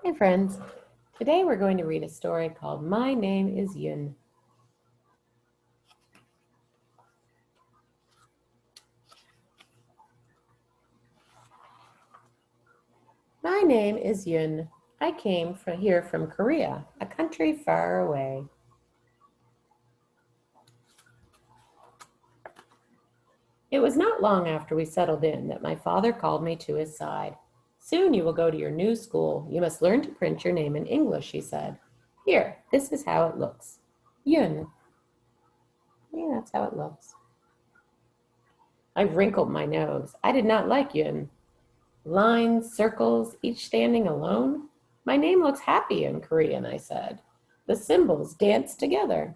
Hey friends, today we're going to read a story called My Name is Yoon. My name is Yoon. I came here from Korea, a country far away. It was not long after we settled in that my father called me to his side. Soon you will go to your new school. You must learn to print your name in English, he said. Here, this is how it looks. Yoon. Yeah, that's how it looks. I wrinkled my nose. I did not like Yoon. Lines, circles, each standing alone. My name looks happy in Korean, I said. The symbols dance together.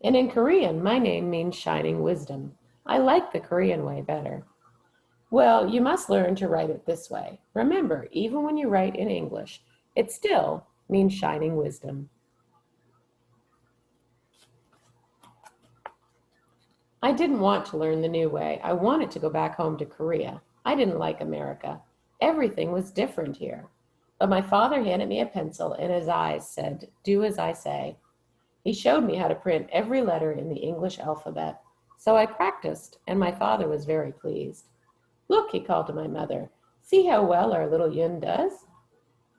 And in Korean, my name means shining wisdom. I like the Korean way better. Well, you must learn to write it this way. Remember, even when you write in English, it still means shining wisdom. I didn't want to learn the new way. I wanted to go back home to Korea. I didn't like America. Everything was different here. But my father handed me a pencil and his eyes said, "Do as I say." He showed me how to print every letter in the English alphabet. So I practiced, and my father was very pleased. "Look," he called to my mother. "See how well our little Yoon does?"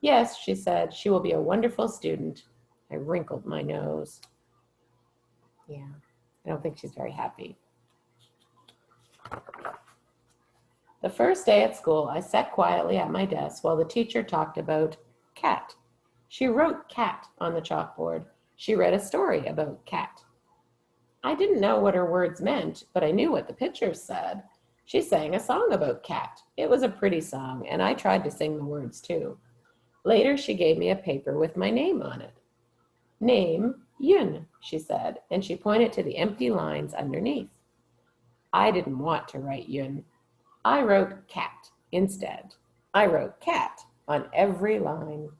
"Yes," she said, "she will be a wonderful student." I wrinkled my nose. Yeah, I don't think she's very happy. The first day at school, I sat quietly at my desk while the teacher talked about cat. She wrote cat on the chalkboard. She read a story about cat. I didn't know what her words meant, but I knew what the pictures said. She sang a song about cat. It was a pretty song, and I tried to sing the words too. Later, she gave me a paper with my name on it. "Name, Yoon," she said, and she pointed to the empty lines underneath. I didn't want to write Yoon. I wrote cat instead. I wrote cat on every line.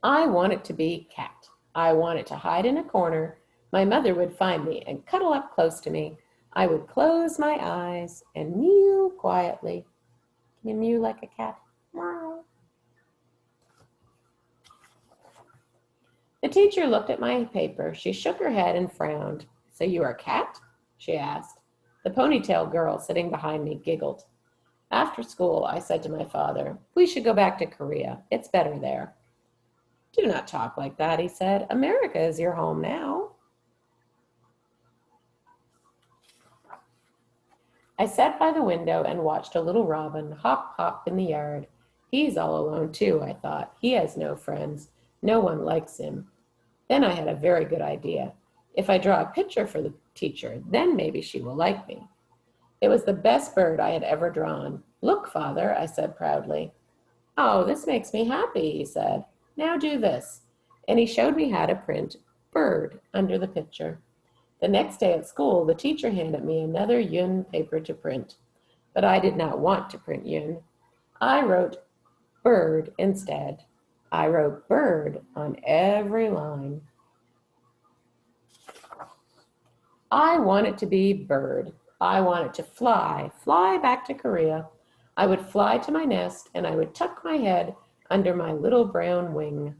I wanted to be cat. I wanted to hide in a corner. My mother would find me and cuddle up close to me. I would close my eyes and mew quietly. Can you mew like a cat? Meow. The teacher looked at my paper. She shook her head and frowned. "So you are a cat?" she asked. The ponytail girl sitting behind me giggled. After school, I said to my father, "We should go back to Korea. It's better there." "Do not talk like that," he said. "America is your home now." I sat by the window and watched a little robin hop, hop in the yard. He's all alone too, I thought. He has no friends. No one likes him. Then I had a very good idea. If I draw a picture for the teacher, then maybe she will like me. It was the best bird I had ever drawn. "Look, father," I said proudly. "Oh, this makes me happy," he said. "Now do this." And he showed me how to print bird under the picture. The next day at school, the teacher handed me another Yoon paper to print. But I did not want to print Yoon. I wrote bird instead. I wrote bird on every line. I wanted to be bird. I wanted to fly back to Korea. I would fly to my nest and I would tuck my head under my little brown wing.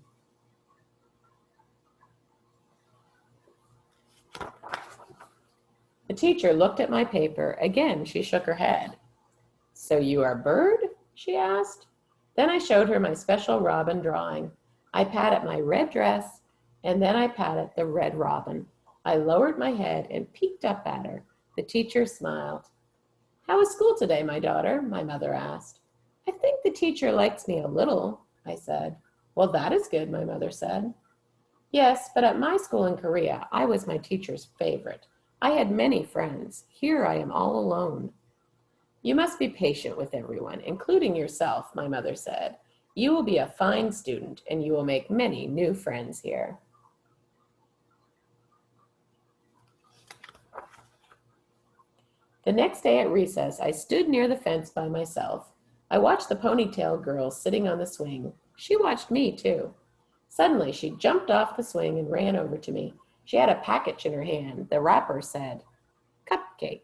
The teacher looked at my paper. Again, she shook her head. "So you are bird?" she asked. Then I showed her my special robin drawing. I patted my red dress, and then I patted the red robin. I lowered my head and peeked up at her. The teacher smiled. "How was school today, my daughter?" my mother asked. "I think the teacher likes me a little," I said. "Well, that is good," my mother said. "Yes, but at my school in Korea, I was my teacher's favorite. I had many friends. Here I am all alone." "You must be patient with everyone, including yourself," my mother said. "You will be a fine student, and you will make many new friends here." The next day at recess, I stood near the fence by myself. I watched the ponytail girl sitting on the swing. She watched me, too. Suddenly, she jumped off the swing and ran over to me. She had a package in her hand. The wrapper said, "Cupcake."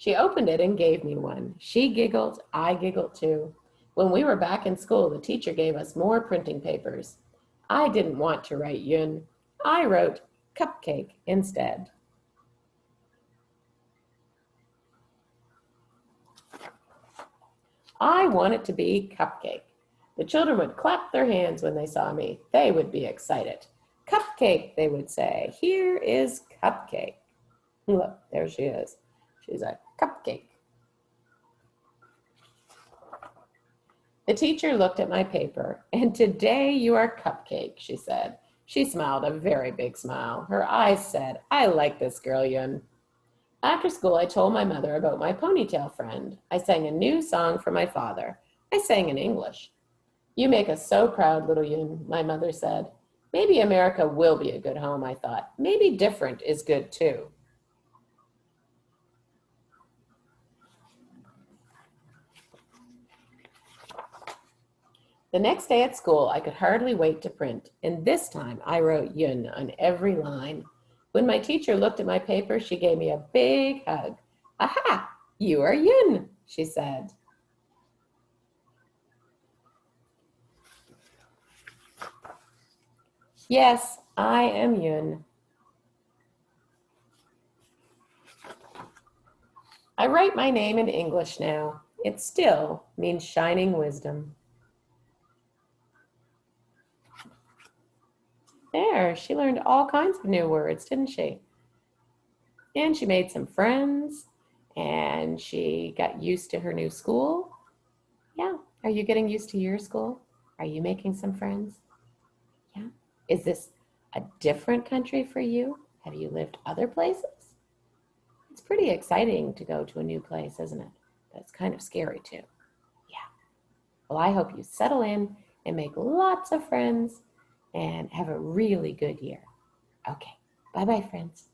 She opened it and gave me one. She giggled, I giggled too. When we were back in school, the teacher gave us more printing papers. I didn't want to write Yoon. I wrote Cupcake instead. I wanted to be Cupcake. The children would clap their hands when they saw me. They would be excited. Cupcake, they would say. Here is Cupcake. Look, there she is. She's a cupcake. The teacher looked at my paper, and today you are Cupcake, she said. She smiled a very big smile. Her eyes said, I like this girl, Yoon. After school, I told my mother about my ponytail friend. I sang a new song for my father. I sang in English. You make us so proud, little Yoon, my mother said. Maybe America will be a good home, I thought. Maybe different is good too. The next day at school, I could hardly wait to print, and this time I wrote Yoon on every line. When my teacher looked at my paper, she gave me a big hug. Aha, you are Yoon, she said. Yes, I am Yoon. I write my name in English now. It still means shining wisdom. There, she learned all kinds of new words, didn't she? And she made some friends, and she got used to her new school. Yeah, are you getting used to your school? Are you making some friends? Yeah. Is this a different country for you? Have you lived other places? It's pretty exciting to go to a new place, isn't it? But it's kind of scary too. Yeah. Well, I hope you settle in and make lots of friends and have a really good year. Okay. Bye-bye, friends.